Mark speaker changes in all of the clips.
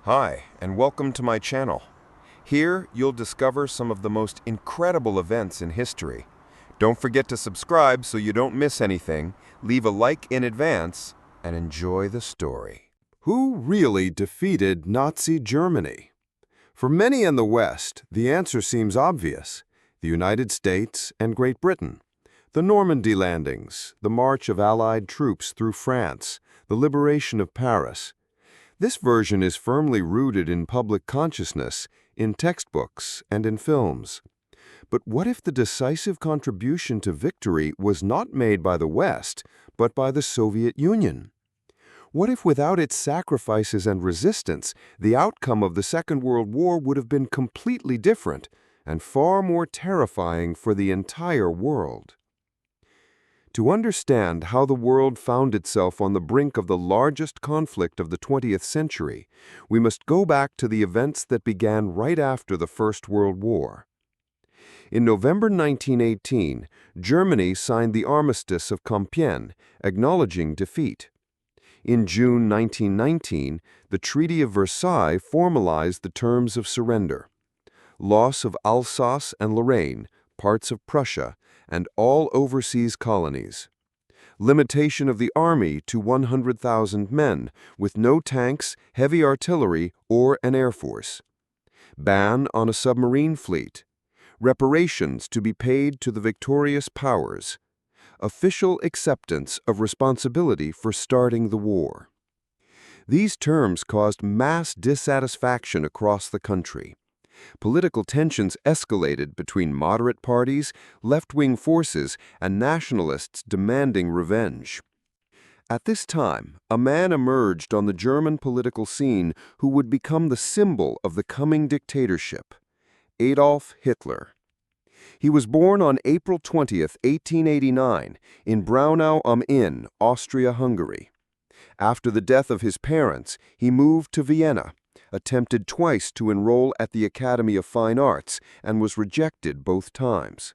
Speaker 1: Hi, and welcome to my channel. Here, you'll discover some of the most incredible events in history. Don't forget to subscribe so you don't miss anything, leave a like in advance, and enjoy the story.
Speaker 2: Who really defeated Nazi Germany? For many in the West, the answer seems obvious: the United States and Great Britain. The Normandy landings, the march of Allied troops through France, the liberation of Paris. This version is firmly rooted in public consciousness, in textbooks, and in films. But what if the decisive contribution to victory was not made by the West, but by the Soviet Union? What if without its sacrifices and resistance, the outcome of the Second World War would have been completely different and far more terrifying for the entire world? To understand how the world found itself on the brink of the largest conflict of the 20th century, we must go back to the events that began right after the First World War. In November 1918, Germany signed the Armistice of Compiègne, acknowledging defeat. In June 1919, the Treaty of Versailles formalized the terms of surrender: loss of Alsace and Lorraine, parts of Prussia, and all overseas colonies. Limitation of the army to 100,000 men, with no tanks, heavy artillery, or an air force. Ban on a submarine fleet. Reparations to be paid to the victorious powers. Official acceptance of responsibility for starting the war. These terms caused mass dissatisfaction across the country. Political tensions escalated between moderate parties, left-wing forces, and nationalists demanding revenge. At this time, a man emerged on the German political scene who would become the symbol of the coming dictatorship: Adolf Hitler. He was born on April 20, 1889, in Braunau am Inn, Austria-Hungary. After the death of his parents, he moved to Vienna, attempted twice to enroll at the Academy of Fine Arts, and was rejected both times.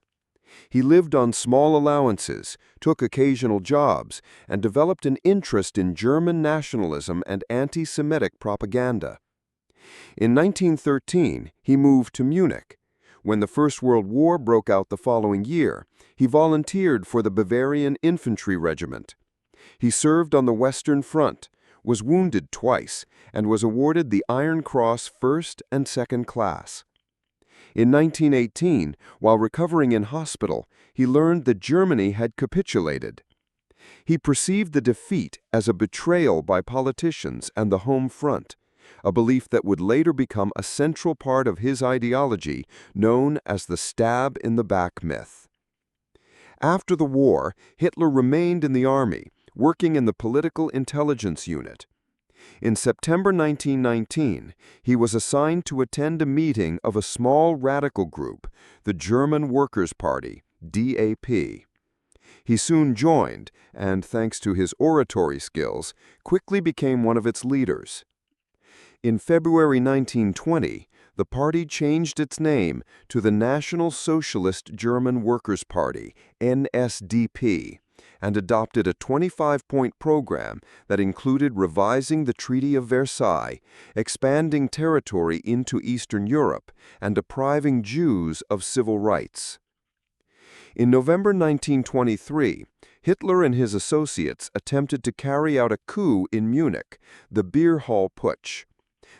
Speaker 2: He lived on small allowances, took occasional jobs, and developed an interest in German nationalism and anti-Semitic propaganda. In 1913, he moved to Munich. When the First World War broke out the following year, he volunteered for the Bavarian Infantry Regiment. He served on the Western Front, was wounded twice, and was awarded the Iron Cross First and Second Class. In 1918, while recovering in hospital, he learned that Germany had capitulated. He perceived the defeat as a betrayal by politicians and the home front, a belief that would later become a central part of his ideology, known as the stab in the back myth. After the war, Hitler remained in the army, working in the Political Intelligence Unit. In September 1919, he was assigned to attend a meeting of a small radical group, the German Workers' Party, DAP. He soon joined, and thanks to his oratory skills, quickly became one of its leaders. In February 1920, the party changed its name to the National Socialist German Workers' Party, NSDP, and adopted a 25-point program that included revising the Treaty of Versailles, expanding territory into Eastern Europe, and depriving Jews of civil rights. In November 1923, Hitler and his associates attempted to carry out a coup in Munich, the Beer Hall Putsch.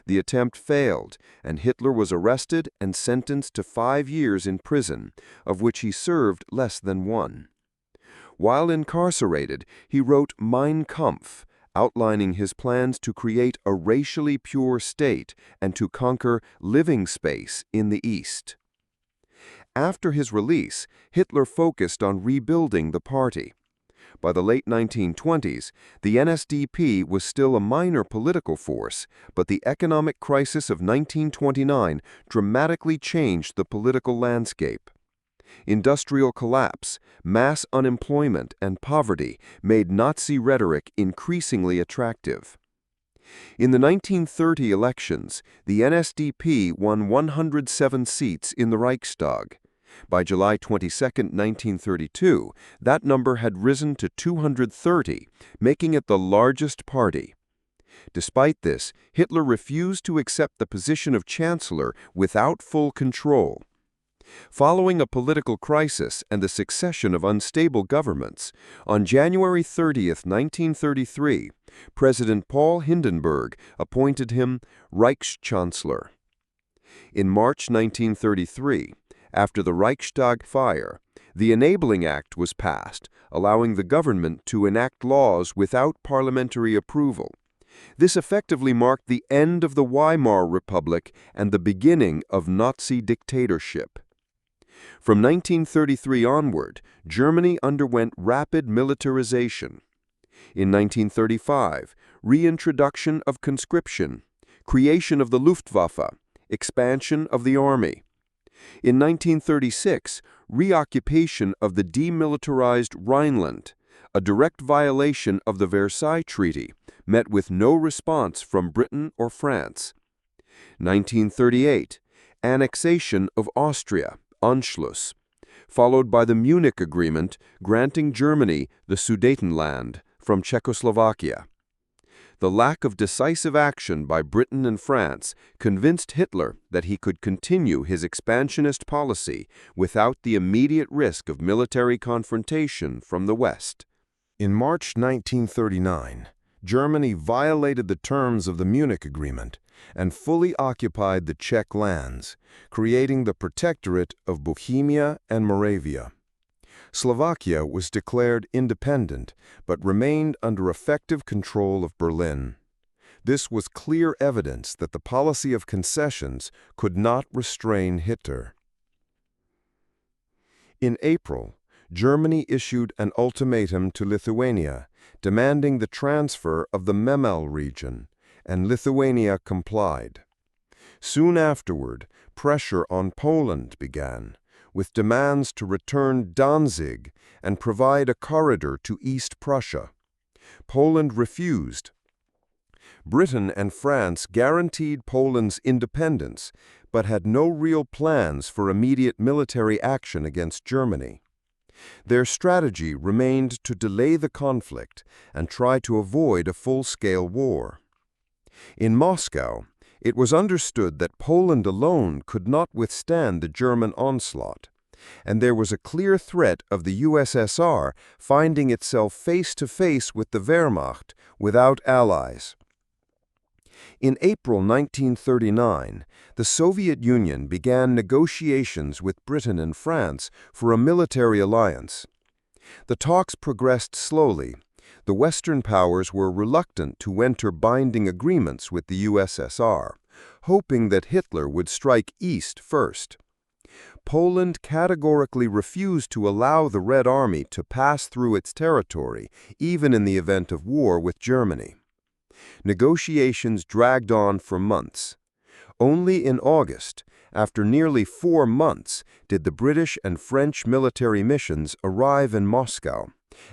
Speaker 2: The attempt failed, and Hitler was arrested and sentenced to 5 years in prison, of which he served less than 1. While incarcerated, he wrote Mein Kampf, outlining his plans to create a racially pure state and to conquer living space in the East. After his release, Hitler focused on rebuilding the party. By the late 1920s, the NSDP was still a minor political force, but the economic crisis of 1929 dramatically changed the political landscape. Industrial collapse, mass unemployment, and poverty made Nazi rhetoric increasingly attractive. In the 1930 elections, the NSDP won 107 seats in the Reichstag. By July 22, 1932, that number had risen to 230, making it the largest party.
Speaker 1: Despite this, Hitler refused to accept the position of chancellor without full control. Following a political crisis and the succession of unstable governments, on January 30, 1933, President Paul Hindenburg appointed him Reichschancellor. In March 1933, after the Reichstag fire, the Enabling Act was passed, allowing the government to enact laws without parliamentary approval. This effectively marked the end of the Weimar Republic and the beginning of Nazi dictatorship. From 1933 onward, Germany underwent rapid militarization. In 1935, reintroduction of conscription, creation of the Luftwaffe, expansion of the army. In 1936, reoccupation of the demilitarized Rhineland, a direct violation of the Versailles Treaty, met with no response from Britain or France. 1938, annexation of Austria, Anschluss, followed by the Munich Agreement granting Germany the Sudetenland from Czechoslovakia. The lack of decisive action by Britain and France convinced Hitler that he could continue his expansionist policy without the immediate risk of military confrontation from the West.
Speaker 2: In March 1939, Germany violated the terms of the Munich Agreement and fully occupied the Czech lands, creating the Protectorate of Bohemia and Moravia. Slovakia was declared independent but remained under effective control of Berlin. This was clear evidence that the policy of concessions could not restrain Hitler. In April, Germany issued an ultimatum to Lithuania, demanding the transfer of the Memel region, and Lithuania complied. Soon afterward, pressure on Poland began, with demands to return Danzig and provide a corridor to East Prussia. Poland refused. Britain and France guaranteed Poland's independence, but had no real plans for immediate military action against Germany. Their strategy remained to delay the conflict and try to avoid a full-scale war. In Moscow, it was understood that Poland alone could not withstand the German onslaught, and there was a clear threat of the USSR finding itself face-to-face with the Wehrmacht without allies. In April 1939, the Soviet Union began negotiations with Britain and France for a military alliance. The talks progressed slowly. The Western powers were reluctant to enter binding agreements with the USSR, hoping that Hitler would strike east first. Poland categorically refused to allow the Red Army to pass through its territory, even in the event of war with Germany. Negotiations dragged on for months. Only in August, after nearly 4 months, did the British and French military missions arrive in Moscow,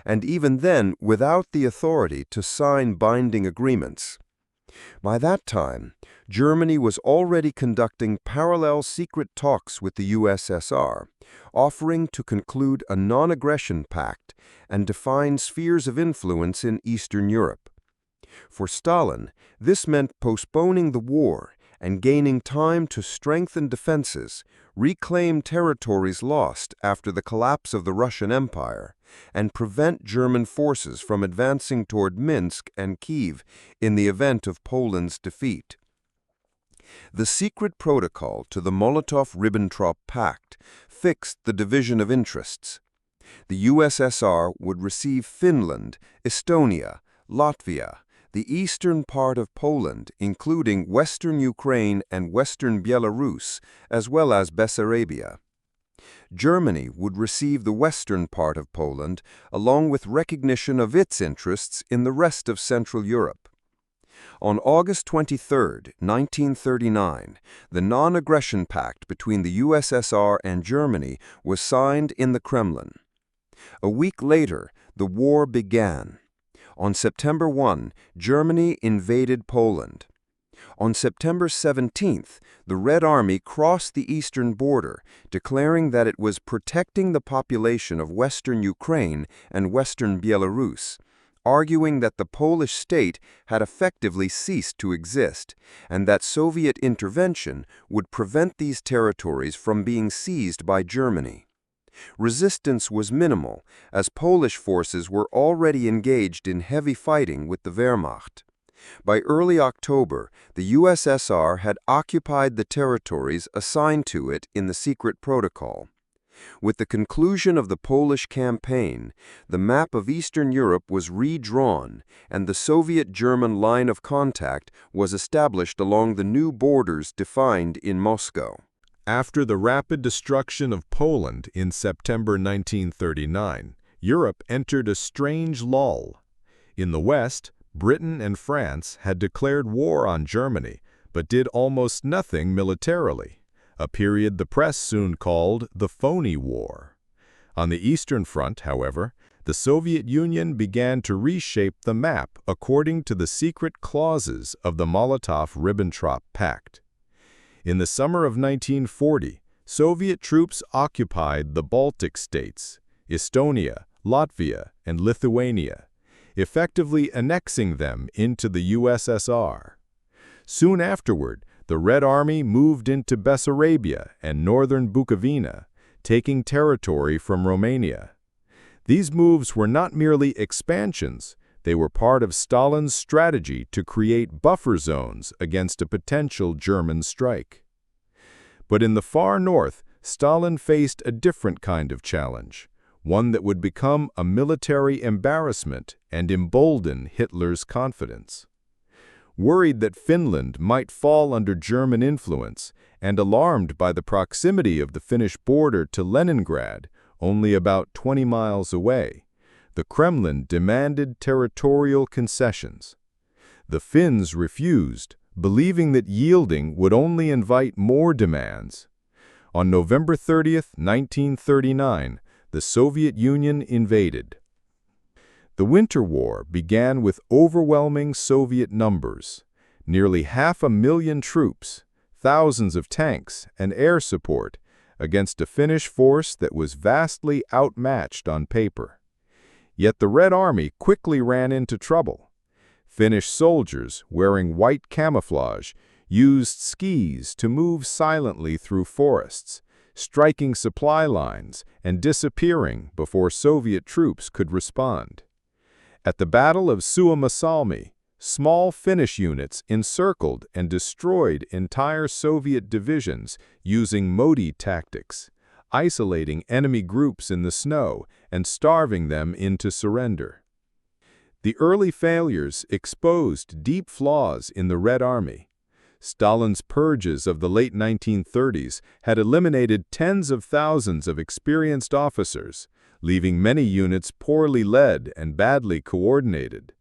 Speaker 2: and even then without the authority to sign binding agreements. By that time, Germany was already conducting parallel secret talks with the USSR, offering to conclude a non-aggression pact and define spheres of influence in Eastern Europe. For Stalin, this meant postponing the war and gaining time to strengthen defenses, reclaim territories lost after the collapse of the Russian Empire, and prevent German forces from advancing toward Minsk and Kiev in the event of Poland's defeat. The secret protocol to the Molotov-Ribbentrop Pact fixed the division of interests. The USSR would receive Finland, Estonia, Latvia, the eastern part of Poland, including western Ukraine and western Belarus, as well as Bessarabia. Germany would receive the western part of Poland, along with recognition of its interests in the rest of Central Europe. On August 23, 1939, the Non-Aggression Pact between the USSR and Germany was signed in the Kremlin. A week later, the war began. On September 1, Germany invaded Poland. On September 17th, the Red Army crossed the eastern border, declaring that it was protecting the population of western Ukraine and western Belarus,
Speaker 1: arguing that the Polish state had effectively ceased to exist, and that Soviet intervention would prevent these territories from being seized by Germany. Resistance was minimal, as Polish forces were already engaged in heavy fighting with the Wehrmacht. By early October, the USSR had occupied the territories assigned to it in the secret protocol. With the conclusion of the Polish campaign, the map of Eastern Europe was redrawn, and the Soviet-German line of contact was established along the new borders defined in Moscow.
Speaker 3: After the rapid destruction of Poland in September 1939, Europe entered a strange lull. In the West, Britain and France had declared war on Germany, but did almost nothing militarily, a period the press soon called the Phony War. On the Eastern Front, however, the Soviet Union began to reshape the map according to the secret clauses of the Molotov-Ribbentrop Pact. In the summer of 1940, Soviet troops occupied the Baltic states, Estonia, Latvia, and Lithuania, effectively annexing them into the USSR. Soon afterward, the Red Army moved into Bessarabia and northern Bukovina, taking territory from Romania. These moves were not merely expansions, they were part of Stalin's strategy to create buffer zones against a potential German strike. But in the far north, Stalin faced a different kind of challenge, one that would become a military embarrassment and embolden Hitler's confidence. Worried that Finland might fall under German influence, and alarmed by the proximity of the Finnish border to Leningrad, only about 20 miles away, the Kremlin demanded territorial concessions. The Finns refused, believing that yielding would only invite more demands. On November 30, 1939, the Soviet Union invaded. The Winter War began with overwhelming Soviet numbers, nearly 500,000 troops, thousands of tanks, and air support, against a Finnish force that was vastly outmatched on paper. Yet the Red Army quickly ran into trouble. Finnish soldiers, wearing white camouflage, used skis to move silently through forests, striking supply lines and disappearing before Soviet troops could respond. At the Battle of Suomussalmi, small Finnish units encircled and destroyed entire Soviet divisions using Modi tactics, isolating enemy groups in the snow and starving them into surrender. The early failures exposed deep flaws in the Red Army. Stalin's purges of the late 1930s had eliminated tens of thousands of experienced officers, leaving many units poorly led and badly coordinated.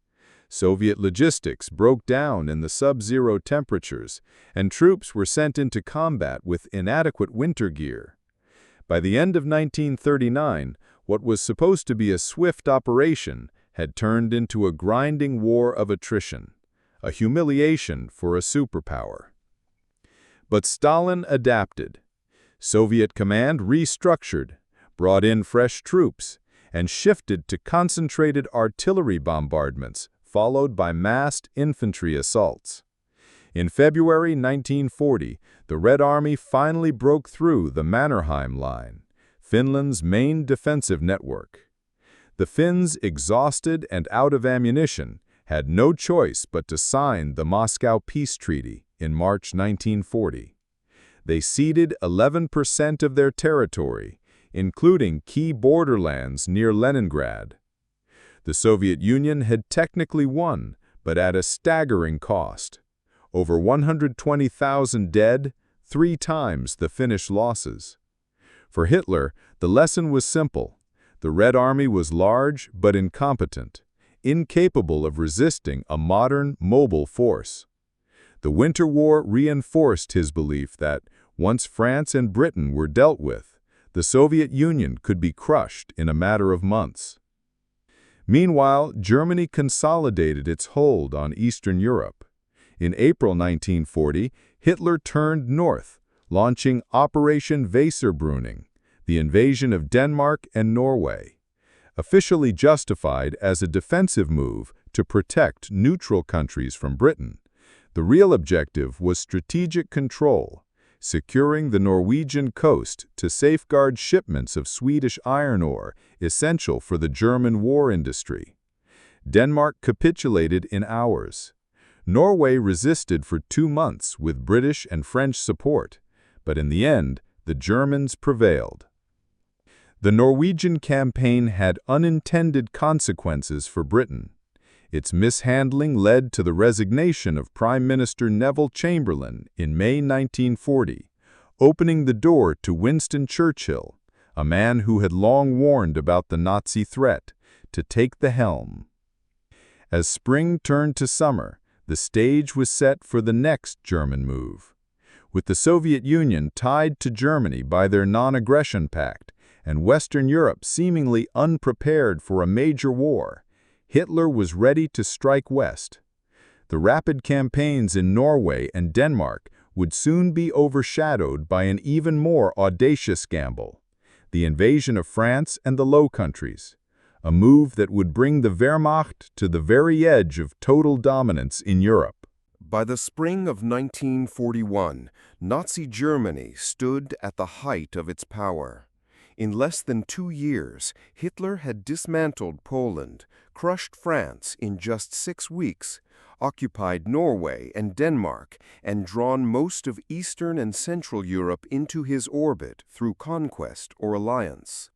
Speaker 3: Soviet logistics broke down in the sub-zero temperatures, and troops were sent into combat with inadequate winter gear. By the end of 1939, what was supposed to be a swift operation had turned into a grinding war of attrition, a humiliation for a superpower. But Stalin adapted. Soviet command restructured, brought in fresh troops, and shifted to concentrated artillery bombardments, followed by massed infantry assaults. In February 1940, the Red Army finally broke through the Mannerheim Line, Finland's main defensive network. The Finns, exhausted and out of ammunition, had no choice but to sign the Moscow Peace Treaty in March 1940. They ceded 11% of their territory, including key borderlands near Leningrad. The Soviet Union had technically won, but at a staggering cost. Over 120,000 dead, 3 times the Finnish losses. For Hitler, the lesson was simple. The Red Army was large but incompetent, incapable of resisting a modern, mobile force. The Winter War reinforced his belief that, once France and Britain were dealt with, the Soviet Union could be crushed in a matter of months. Meanwhile, Germany consolidated its hold on Eastern Europe. In April 1940, Hitler turned north, launching Operation Weserbrunning, the invasion of Denmark and Norway. officially justified as a defensive move to protect neutral countries from Britain. The real objective was strategic control, securing the Norwegian coast to safeguard shipments of Swedish iron ore essential for the German war industry. Denmark capitulated in hours. Norway resisted for 2 months with British and French support, but in the end, the Germans prevailed. The Norwegian campaign had unintended consequences for Britain. Its mishandling led to the resignation of Prime Minister Neville Chamberlain in May 1940, opening the door to Winston Churchill, a man who had long warned about the Nazi threat, to take the helm. As spring turned to summer, the stage was set for the next German move. With the Soviet Union tied to Germany by their non-aggression pact, and Western Europe seemingly unprepared for a major war, Hitler was ready to strike west. The rapid campaigns in Norway and Denmark would soon be overshadowed by an even more audacious gamble: the invasion of France and the Low Countries, a move that would bring the Wehrmacht to the very edge of total dominance in Europe.
Speaker 1: By the spring of 1941, Nazi Germany stood at the height of its power. In less than 2 years, Hitler had dismantled Poland, crushed France in just 6 weeks, occupied Norway and Denmark, and drawn most of Eastern and Central Europe into his orbit through conquest or alliance.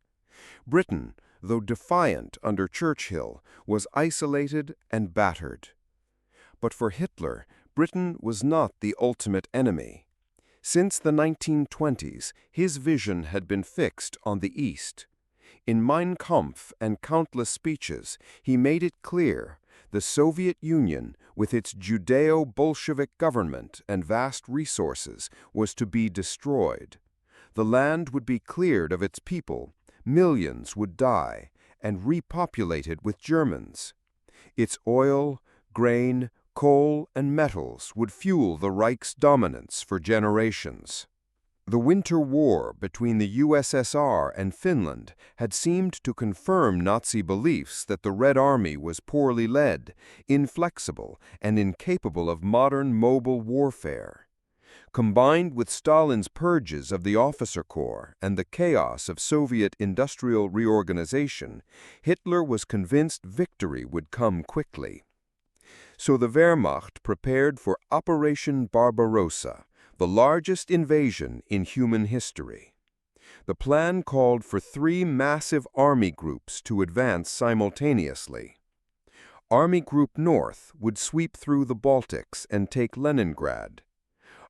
Speaker 1: Britain, though defiant under Churchill, was isolated and battered. But for Hitler, Britain was not the ultimate enemy. Since the 1920s, his vision had been fixed on the East. In Mein Kampf and countless speeches, he made it clear the Soviet Union, with its Judeo-Bolshevik government and vast resources, was to be destroyed. The land would be cleared of its people, millions would die, and repopulated with Germans. Its oil, grain, coal, and metals would fuel the Reich's dominance for generations. The Winter War between the USSR and Finland had seemed to confirm Nazi beliefs that the Red Army was poorly led, inflexible, and incapable of modern mobile warfare. Combined with Stalin's purges of the officer corps and the chaos of Soviet industrial reorganization, Hitler was convinced victory would come quickly. So the Wehrmacht prepared for Operation Barbarossa, the largest invasion in human history. The plan called for 3 massive army groups to advance simultaneously. Army Group North would sweep through the Baltics and take Leningrad.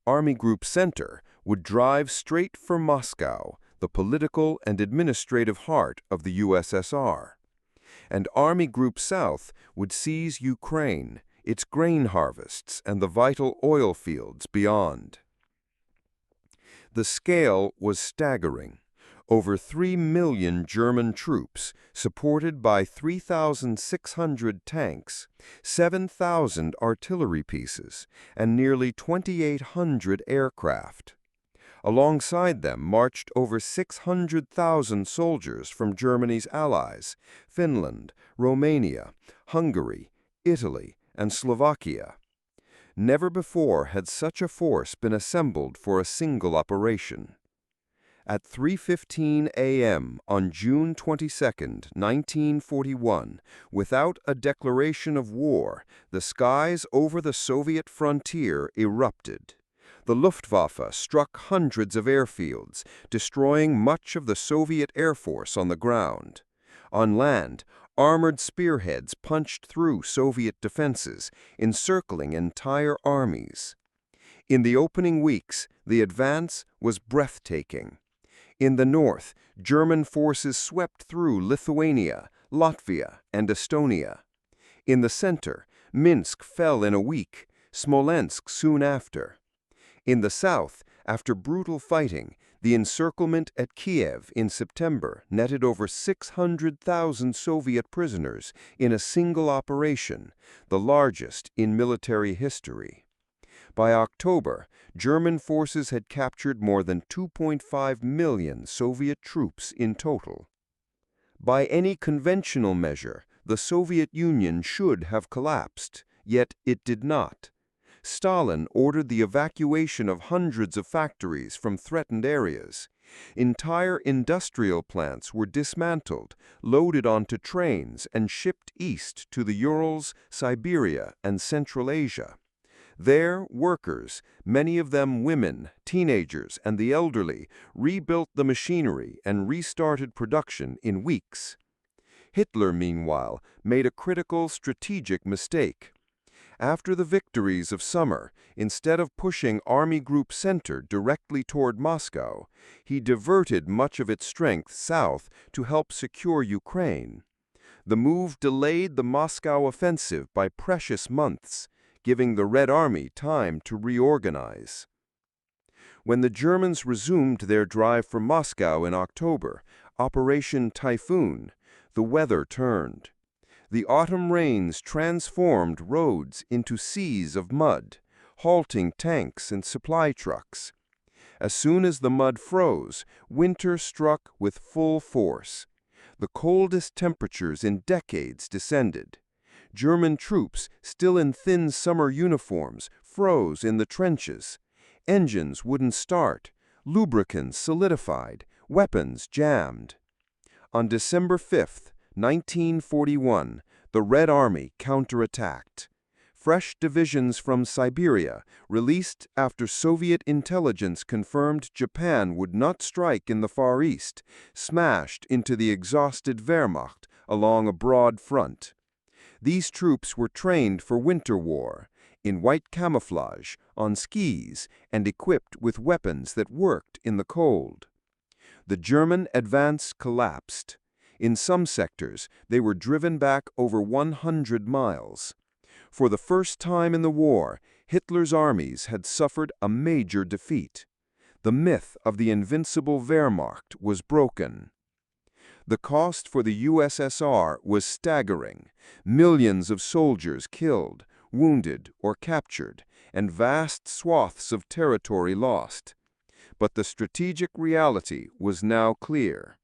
Speaker 1: Army Group Center would drive straight for Moscow, the political and administrative heart of the USSR. And Army Group South would seize Ukraine, its grain harvests, and the vital oil fields beyond. The scale was staggering. Over 3 million German troops, supported by 3,600 tanks, 7,000 artillery pieces, and nearly 2,800 aircraft. Alongside them marched over 600,000 soldiers from Germany's allies, Finland, Romania, Hungary, Italy, and Slovakia. Never before had such a force been assembled for a single operation. At 3:15 a.m. on June 22, 1941, without a declaration of war, the skies over the Soviet frontier erupted. The Luftwaffe struck hundreds of airfields, destroying much of the Soviet Air Force on the ground. On land, armored spearheads punched through Soviet defenses, encircling entire armies. In the opening weeks, the advance was breathtaking. In the north, German forces swept through Lithuania, Latvia, and Estonia. In the center, Minsk fell in a week, Smolensk soon after. In the south, after brutal fighting, the encirclement at Kiev in September netted over 600,000 Soviet prisoners in a single operation, the largest in military history. By October, German forces had captured more than 2.5 million Soviet troops in total. By any conventional measure, the Soviet Union should have collapsed, yet it did not. Stalin ordered the evacuation of hundreds of factories from threatened areas. Entire industrial plants were dismantled, loaded onto trains, and shipped east to the Urals, Siberia, and Central Asia. There, workers, many of them women, teenagers, and the elderly, rebuilt the machinery and restarted production in weeks. Hitler, meanwhile, made a critical strategic mistake. After the victories of summer, instead of pushing Army Group Center directly toward Moscow, he diverted much of its strength south to help secure Ukraine. The move delayed the Moscow offensive by precious months, giving the Red Army time to reorganize. When the Germans resumed their drive for Moscow in October, Operation Typhoon, the weather turned. The autumn rains transformed roads into seas of mud, halting tanks and supply trucks. As soon as the mud froze, winter struck with full force. The coldest temperatures in decades descended. German troops, still in thin summer uniforms, froze in the trenches. Engines wouldn't start, lubricants solidified, weapons jammed. On December 5, 1941, the Red Army counterattacked. Fresh divisions from Siberia, released after Soviet intelligence confirmed Japan would not strike in the Far East, smashed into the exhausted Wehrmacht along a broad front. These troops were trained for winter war, in white camouflage, on skis, and equipped with weapons that worked in the cold. The German advance collapsed. In some sectors, they were driven back over 100 miles. For the first time in the war, Hitler's armies had suffered a major defeat. The myth of the invincible Wehrmacht was broken. The cost for the USSR was staggering. Millions of soldiers killed, wounded, or captured, and vast swaths of territory lost. But the strategic reality was now clear.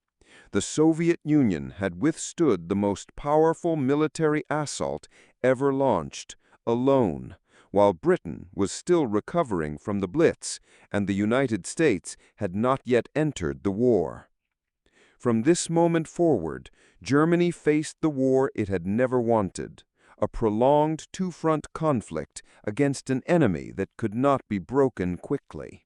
Speaker 1: The Soviet Union had withstood the most powerful military assault ever launched, alone, while Britain was still recovering from the Blitz, and the United States had not yet entered the war. From this moment forward, Germany faced the war it had never wanted, a prolonged two-front conflict against an enemy that could not be broken quickly.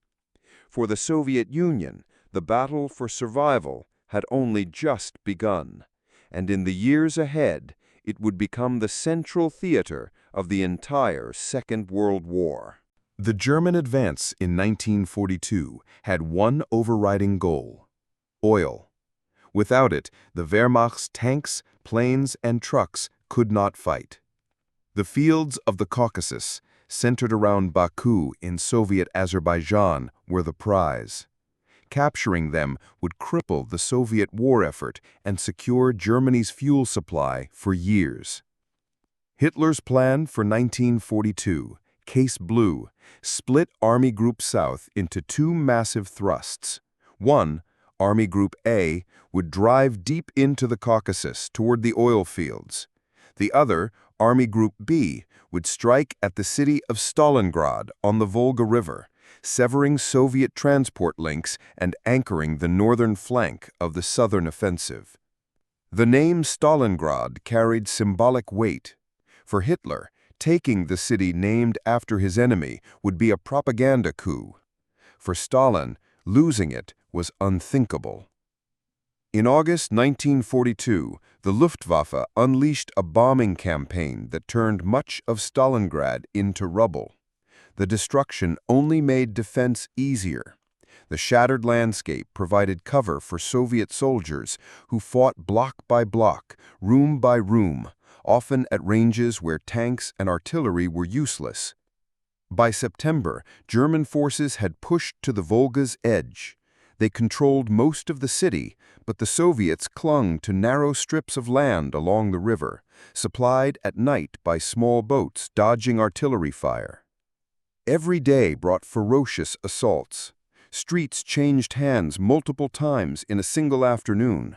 Speaker 1: For the Soviet Union, the battle for survival had only just begun, and in the years ahead, it would become the central theater of the entire Second World War.
Speaker 3: The German advance in 1942 had one overriding goal: oil. Without it, the Wehrmacht's tanks, planes, and trucks could not fight. The fields of the Caucasus, centered around Baku in Soviet Azerbaijan, were the prize. Capturing them would cripple the Soviet war effort and secure Germany's fuel supply for years. Hitler's plan for 1942, Case Blue, split Army Group South into two massive thrusts. One, Army Group A, would drive deep into the Caucasus toward the oil fields. The other, Army Group B, would strike at the city of Stalingrad on the Volga River, severing Soviet transport links and anchoring the northern flank of the southern offensive. The name Stalingrad carried symbolic weight. For Hitler, taking the city named after his enemy would be a propaganda coup. For Stalin, losing it was unthinkable. In August 1942, the Luftwaffe unleashed a bombing campaign that turned much of Stalingrad into rubble. The destruction only made defense easier. The shattered landscape provided cover for Soviet soldiers who fought block by block, room by room, often at ranges where tanks and artillery were useless. By September, German forces had pushed to the Volga's edge. They controlled most of the city, but the Soviets clung to narrow strips of land along the river, supplied at night by small boats dodging artillery fire. Every day brought ferocious assaults. Streets changed hands multiple times in a single afternoon.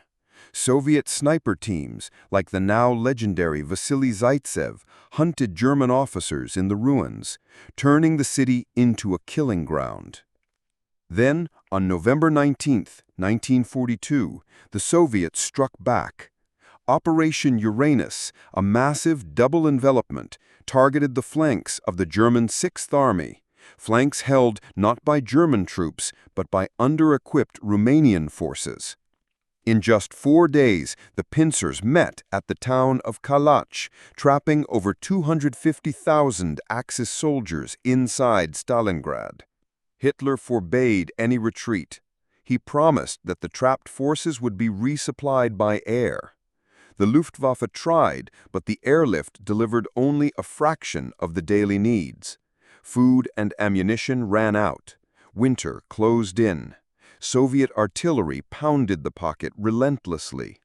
Speaker 1: Soviet sniper teams, like the now legendary Vasily Zaitsev, hunted German officers in the ruins, turning the city into a killing ground. Then, on November 19, 1942, the Soviets struck back. Operation Uranus, a massive double envelopment, targeted the flanks of the German Sixth Army, flanks held not by German troops but by under-equipped Romanian forces. In just 4 days, the pincers met at the town of Kalach, trapping over 250,000 Axis soldiers inside Stalingrad. Hitler forbade any retreat. He promised that the trapped forces would be resupplied by air. The Luftwaffe tried, but the airlift delivered only a fraction of the daily needs. Food and ammunition ran out. Winter closed in. Soviet artillery pounded the pocket relentlessly.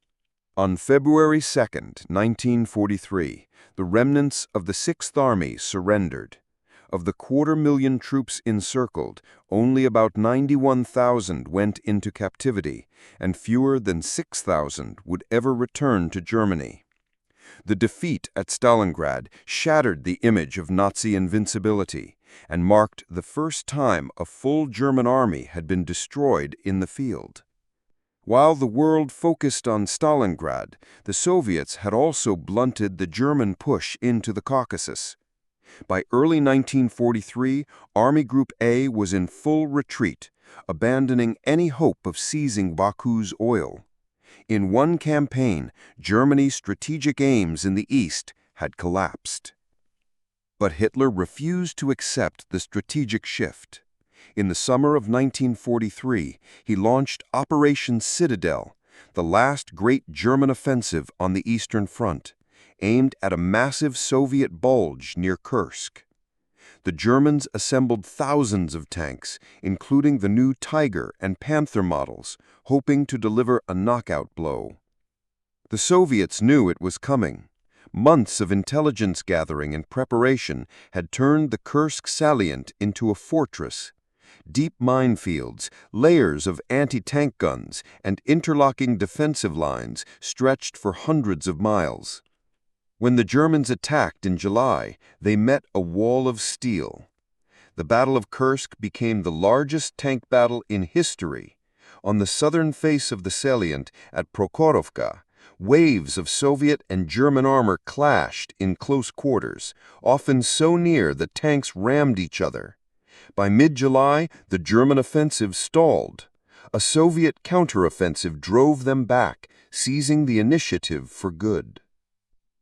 Speaker 1: On February 2, 1943, the remnants of the Sixth Army surrendered. Of the 250,000 troops encircled, only about 91,000 went into captivity, and fewer than 6,000 would ever return to Germany. The defeat at Stalingrad shattered the image of Nazi invincibility and marked the first time a full German army had been destroyed in the field. While the world focused on Stalingrad, the Soviets had also blunted the German push into the Caucasus. By early 1943, Army Group A was in full retreat, abandoning any hope of seizing Baku's oil. In one campaign, Germany's strategic aims in the east had collapsed. But Hitler refused to accept the strategic shift. In the summer of 1943, he launched Operation Citadel, the last great German offensive on the Eastern Front, aimed at a massive Soviet bulge near Kursk. The Germans assembled thousands of tanks, including the new Tiger and Panther models, hoping to deliver a knockout blow. The Soviets knew it was coming. Months of intelligence gathering and preparation had turned the Kursk salient into a fortress. Deep minefields, layers of anti-tank guns, and interlocking defensive lines stretched for hundreds of miles. When the Germans attacked in July, they met a wall of steel. The Battle of Kursk became the largest tank battle in history. On the southern face of the salient at Prokhorovka, waves of Soviet and German armor clashed in close quarters, often so near that tanks rammed each other. By mid-July, the German offensive stalled. A Soviet counteroffensive drove them back, seizing the initiative for good.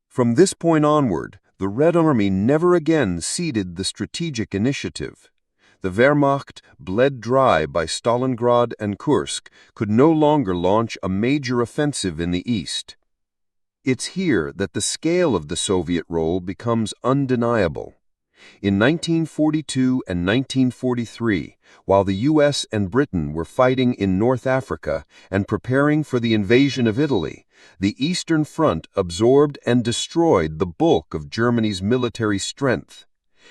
Speaker 1: From this point onward, the Red Army never again ceded the strategic initiative. The Wehrmacht, bled dry by Stalingrad and Kursk, could no longer launch a major offensive in the east. It's here that the scale of the Soviet role becomes undeniable. In 1942 and 1943, while the U.S. and Britain were fighting in North Africa and preparing for the invasion of Italy, the Eastern Front absorbed and destroyed the bulk of Germany's military strength.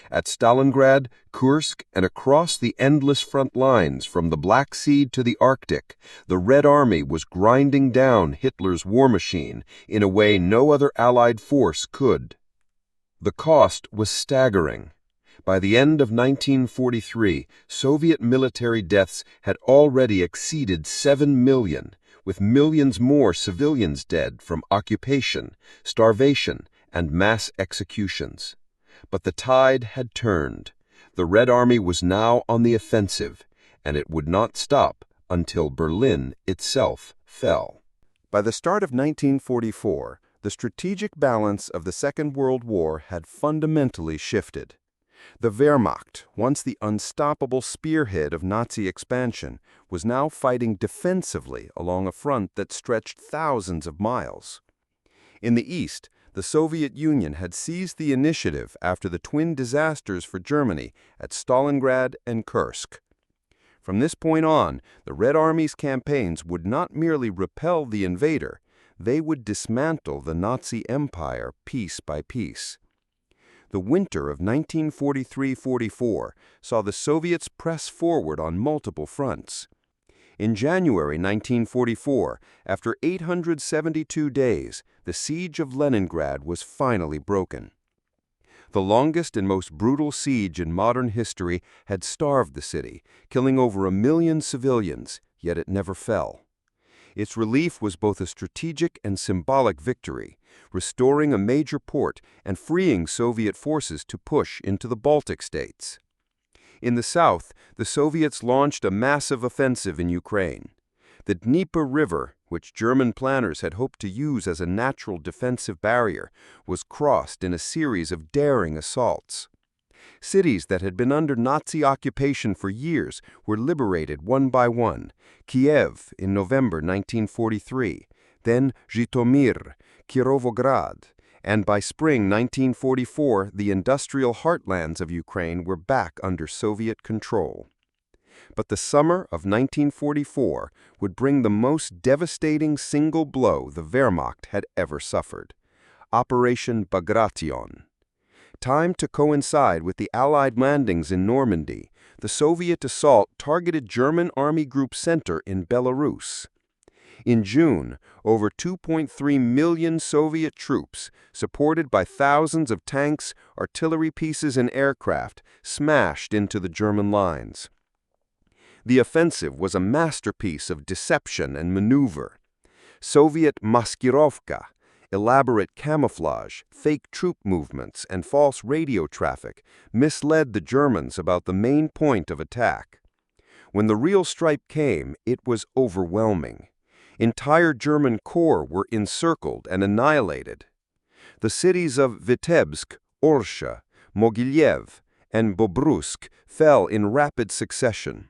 Speaker 1: At Stalingrad, Kursk, and across the endless front lines from the Black Sea to the Arctic, the Red Army was grinding down Hitler's war machine in a way no other Allied force could. The cost was staggering. By the end of 1943, Soviet military deaths had already exceeded 7 million, with millions more civilians dead from occupation, starvation, and mass executions. But the tide had turned. The Red Army was now on the offensive, and it would not stop until Berlin itself fell.
Speaker 2: By the start of 1944, the strategic balance of the Second World War had fundamentally shifted. The Wehrmacht, once the unstoppable spearhead of Nazi expansion, was now fighting defensively along a front that stretched thousands of miles. In the east, the Soviet Union had seized the initiative after the twin disasters for Germany at Stalingrad and Kursk. From this point on, the Red Army's campaigns would not merely repel the invader, they would dismantle the Nazi Empire piece by piece. The winter of 1943-44 saw the Soviets press forward on multiple fronts.
Speaker 1: In January 1944, after 872 days, the siege of Leningrad was finally broken. The longest and most brutal siege in modern history had starved the city, killing over 1 million civilians, yet it never fell. Its relief was both a strategic and symbolic victory, restoring a major port and freeing Soviet forces to push into the Baltic states. In the south, the Soviets launched a massive offensive in Ukraine. The Dnieper River, which German planners had hoped to use as a natural defensive barrier, was crossed in a series of daring assaults. Cities that had been under Nazi occupation for years were liberated one by one: Kiev in November 1943, then Zhytomyr, Kirovograd, and by spring 1944 the industrial heartlands of Ukraine were back under Soviet control. But the summer of 1944 would bring the most devastating single blow the Wehrmacht had ever suffered: Operation Bagration. Timed to coincide with the Allied landings in Normandy, the Soviet assault targeted German Army Group Center in Belarus. In June, over 2.3 million Soviet troops, supported by thousands of tanks, artillery pieces, and aircraft, smashed into the German lines. The offensive was a masterpiece of deception and maneuver. Soviet maskirovka, elaborate camouflage, fake troop movements, and false radio traffic misled the Germans about the main point of attack. When the real strike came, it was overwhelming. Entire German corps were encircled and annihilated. The cities of Vitebsk, Orsha, Mogilev, and Bobrusk fell in rapid succession.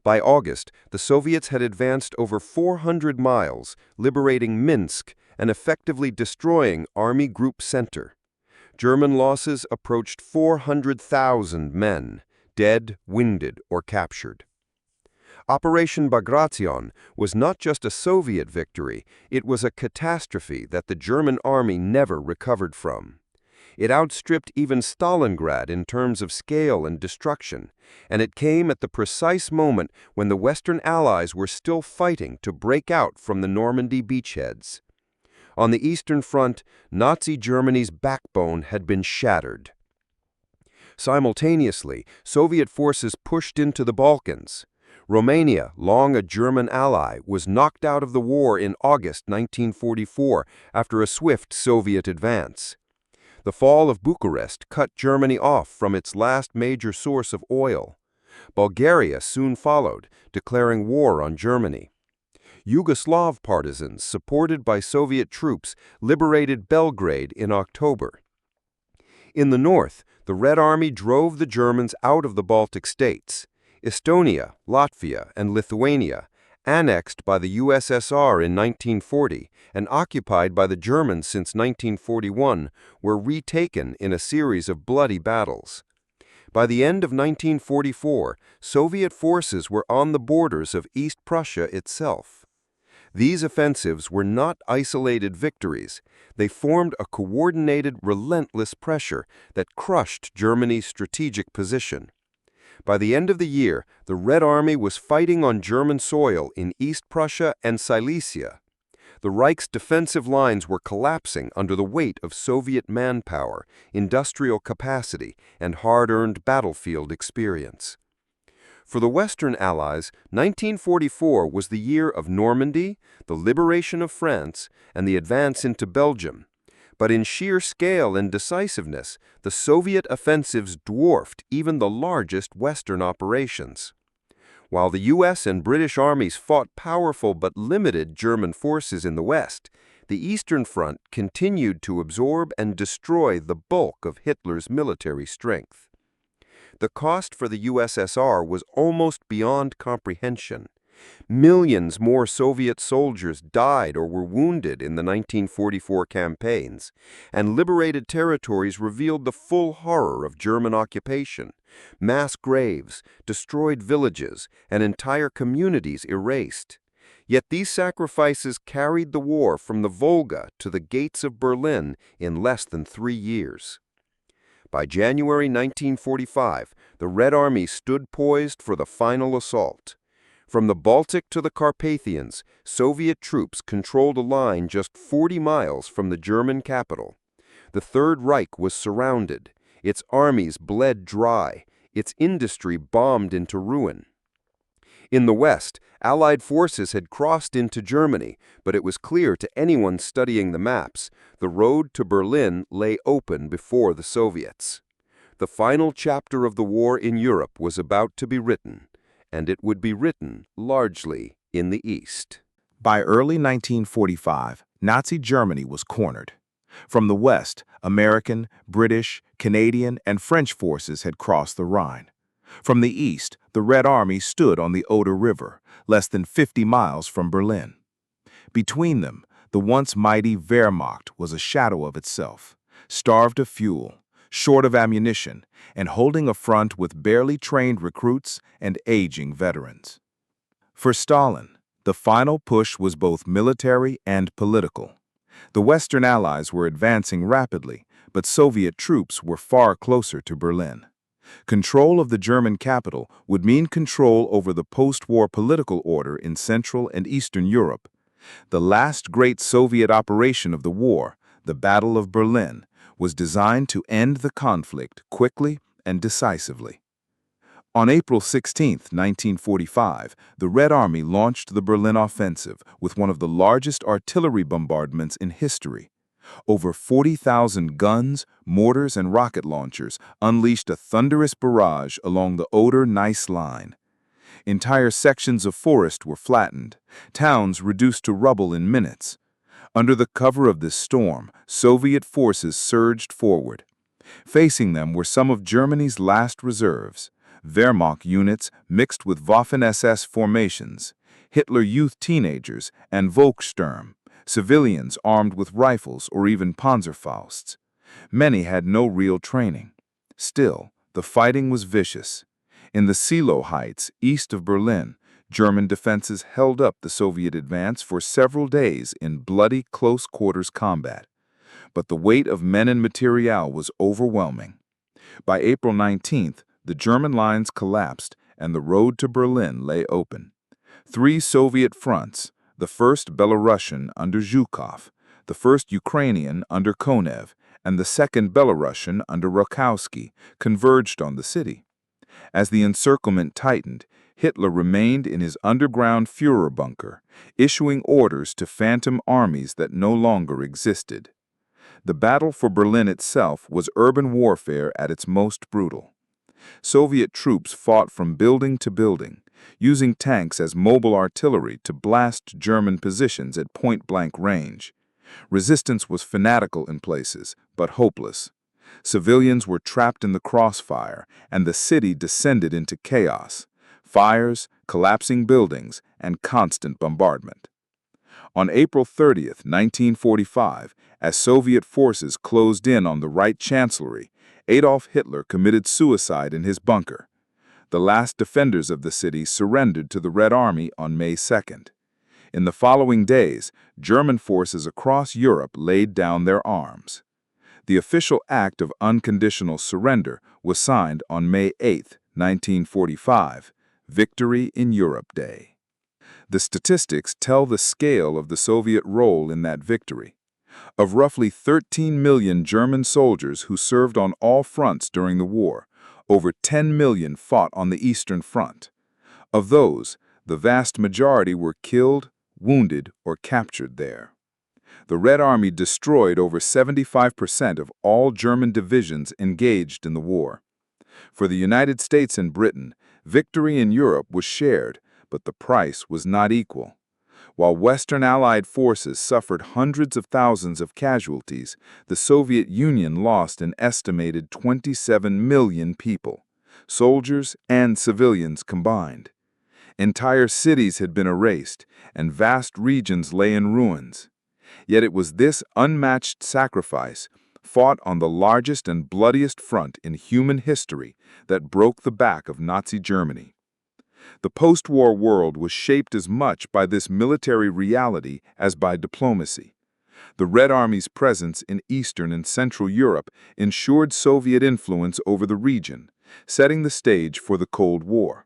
Speaker 1: By August, the Soviets had advanced over 400 miles, liberating Minsk and effectively destroying Army Group Center. German losses approached 400,000 men, dead, wounded, or captured. Operation Bagration was not just a Soviet victory, it was a catastrophe that the German army never recovered from. It outstripped even Stalingrad in terms of scale and destruction, and it came at the precise moment when the Western Allies were still fighting to break out from the Normandy beachheads. On the Eastern Front, Nazi Germany's backbone had been shattered. Simultaneously, Soviet forces pushed into the Balkans. Romania, long a German ally, was knocked out of the war in August 1944 after a swift Soviet advance. The fall of Bucharest cut Germany off from its last major source of oil. Bulgaria soon followed, declaring war on Germany. Yugoslav partisans, supported by Soviet troops, liberated Belgrade in October. In the north, the Red Army drove the Germans out of the Baltic states. Estonia, Latvia, and Lithuania, annexed by the USSR in 1940 and occupied by the Germans since 1941, were retaken in a series of bloody battles. By the end of 1944, Soviet forces were on the borders of East Prussia itself. These offensives were not isolated victories. They formed a coordinated, relentless pressure that crushed Germany's strategic position. By the end of the year, the Red Army was fighting on German soil in East Prussia and Silesia. The Reich's defensive lines were collapsing under the weight of Soviet manpower, industrial capacity, and hard-earned battlefield experience. For the Western Allies, 1944 was the year of Normandy, the liberation of France, and the advance into Belgium. But in sheer scale and decisiveness, the Soviet offensives dwarfed even the largest Western operations. While the U.S. and British armies fought powerful but limited German forces in the West, the Eastern Front continued to absorb and destroy the bulk of Hitler's military strength. The cost for the USSR was almost beyond comprehension. Millions more Soviet soldiers died or were wounded in the 1944 campaigns, and liberated territories revealed the full horror of German occupation: mass graves, destroyed villages, and entire communities erased. Yet these sacrifices carried the war from the Volga to the gates of Berlin in less than 3 years. By January 1945, the Red Army stood poised for the final assault. From the Baltic to the Carpathians, Soviet troops controlled a line just 40 miles from the German capital. The Third Reich was surrounded, its armies bled dry, its industry bombed into ruin. In the West, Allied forces had crossed into Germany, but it was clear to anyone studying the maps, the road to Berlin lay open before the Soviets. The final chapter of the war in Europe was about to be written, and it would be written largely in the East.
Speaker 4: By early 1945, Nazi Germany was cornered. From the West, American, British, Canadian, and French forces had crossed the Rhine. From the East, the Red Army stood on the Oder River, less than 50 miles from Berlin. Between them, the once mighty Wehrmacht was a shadow of itself, starved of fuel, short of ammunition, and holding a front with barely trained recruits and aging veterans. For Stalin, the final push was both military and political. The Western Allies were advancing rapidly, but Soviet troops were far closer to Berlin. Control of the German capital would mean control over the post-war political order in Central and Eastern Europe. The last great Soviet operation of the war, the Battle of Berlin, was designed to end the conflict quickly and decisively. On April 16, 1945, the Red Army launched the Berlin Offensive with one of the largest artillery bombardments in history. Over 40,000 guns, mortars, and rocket launchers unleashed a thunderous barrage along the Oder-Neisse line. Entire sections of forest were flattened, towns reduced to rubble in minutes. Under the cover of this storm, Soviet forces surged forward. Facing them were some of Germany's last reserves, Wehrmacht units mixed with Waffen-SS formations, Hitler Youth teenagers, and Volkssturm, civilians armed with rifles or even Panzerfausts. Many had no real training. Still, the fighting was vicious. In the Seelow Heights, east of Berlin, German defenses held up the Soviet advance for several days in bloody close-quarters combat. But the weight of men and materiel was overwhelming. By April 19th, the German lines collapsed and the road to Berlin lay open. 3 Soviet fronts, the first Belarusian under Zhukov, the first Ukrainian under Konev, and the second Belarusian under Rakowski, converged on the city. As the encirclement tightened, Hitler remained in his underground Führer bunker, issuing orders to phantom armies that no longer existed. The battle for Berlin itself was urban warfare at its most brutal. Soviet troops fought from building to building, using tanks as mobile artillery to blast German positions at point-blank range. Resistance was fanatical in places, but hopeless. Civilians were trapped in the crossfire, and the city descended into chaos. Fires, collapsing buildings, and constant bombardment. On April 30, 1945, as Soviet forces closed in on the Reich Chancellery, Adolf Hitler committed suicide in his bunker. The last defenders of the city surrendered to the Red Army on May 2nd. In the following days, German forces across Europe laid down their arms. The official act of unconditional surrender was signed on May 8, 1945, Victory in Europe Day. The statistics tell the scale of the Soviet role in that victory. Of roughly 13 million German soldiers who served on all fronts during the war, over 10 million fought on the Eastern Front. Of those, the vast majority were killed, wounded, or captured there. The Red Army destroyed over 75% of all German divisions engaged in the war. For the United States and Britain, victory in Europe was shared, but the price was not equal. While Western Allied forces suffered hundreds of thousands of casualties, the Soviet Union lost an estimated 27 million people, soldiers and civilians combined. Entire cities had been erased, and vast regions lay in ruins. Yet it was this unmatched sacrifice, fought on the largest and bloodiest front in human history, that broke the back of Nazi Germany. The post-war world was shaped as much by this military reality as by diplomacy. The Red Army's presence in Eastern and Central Europe ensured Soviet influence over the region, setting the stage for the Cold War.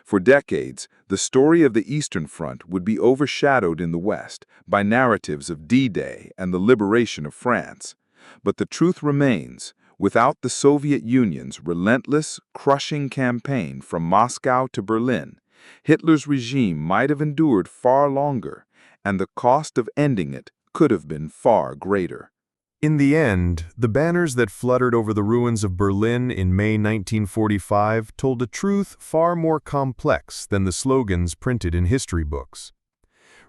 Speaker 5: For decades, the story of the Eastern Front would be overshadowed in the West by narratives of D-Day and the liberation of France. But the truth remains, without the Soviet Union's relentless, crushing campaign from Moscow to Berlin, Hitler's regime might have endured far longer, and the cost of ending it could have been far greater.
Speaker 3: In the end, the banners that fluttered over the ruins of Berlin in May 1945 told a truth far more complex than the slogans printed in history books.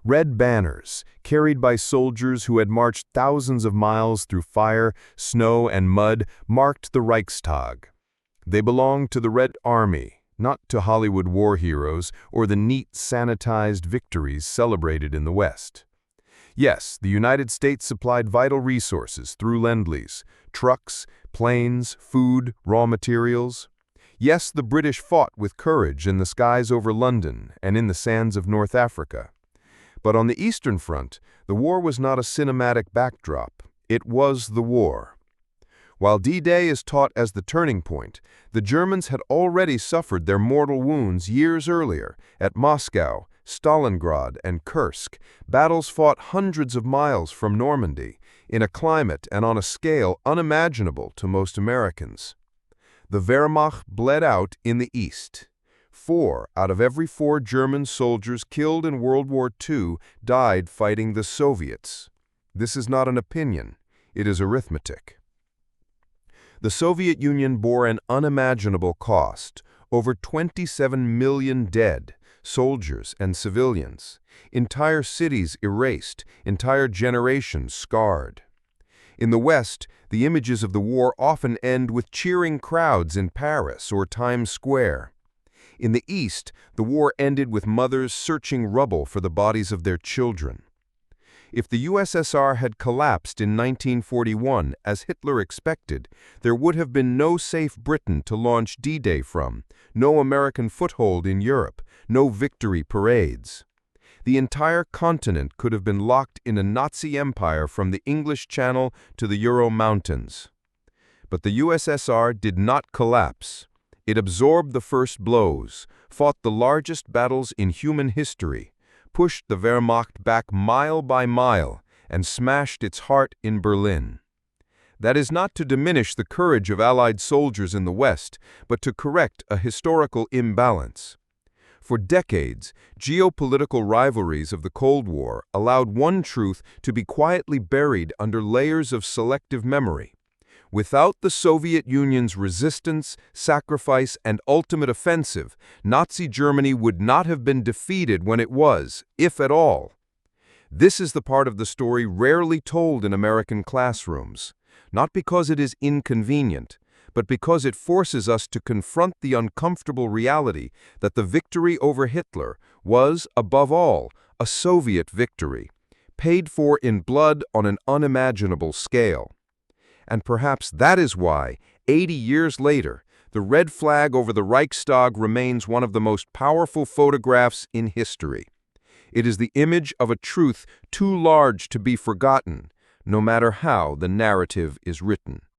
Speaker 3: Red banners, carried by soldiers who had marched thousands of miles through fire, snow, and mud, marked the Reichstag. They belonged to the Red Army, not to Hollywood war heroes or the neat, sanitized victories celebrated in the West. Yes, the United States supplied vital resources through Lend-Lease, trucks, planes, food, raw materials. Yes, the British fought with courage in the skies over London and in the sands of North Africa. But on the Eastern Front, the war was not a cinematic backdrop. It was the war. While D-Day is taught as the turning point, the Germans had already suffered their mortal wounds years earlier at Moscow, Stalingrad, and Kursk, battles fought hundreds of miles from Normandy, in a climate and on a scale unimaginable to most Americans. The Wehrmacht bled out in the East. 4 out of every 4 German soldiers killed in World War II died fighting the Soviets. This is not an opinion, it is arithmetic. The Soviet Union bore an unimaginable cost, over 27 million dead, soldiers and civilians, entire cities erased, entire generations scarred. In the West, the images of the war often end with cheering crowds in Paris or Times Square. In the East, the war ended with mothers searching rubble for the bodies of their children. If the USSR had collapsed in 1941, as Hitler expected, there would have been no safe Britain to launch D-Day from, no American foothold in Europe, no victory parades. The entire continent could have been locked in a Nazi empire from the English Channel to the Ural Mountains. But the USSR did not collapse. It absorbed the first blows, fought the largest battles in human history, pushed the Wehrmacht back mile by mile, and smashed its heart in Berlin. That is not to diminish the courage of Allied soldiers in the West, but to correct a historical imbalance. For decades, geopolitical rivalries of the Cold War allowed one truth to be quietly buried under layers of selective memory. Without the Soviet Union's resistance, sacrifice, and ultimate offensive, Nazi Germany would not have been defeated when it was, if at all. This is the part of the story rarely told in American classrooms, not because it is inconvenient, but because it forces us to confront the uncomfortable reality that the victory over Hitler was, above all, a Soviet victory, paid for in blood on an unimaginable scale. And perhaps that is why, 80 years later, the red flag over the Reichstag remains one of the most powerful photographs in history. It is the image of a truth too large to be forgotten, no matter how the narrative is written.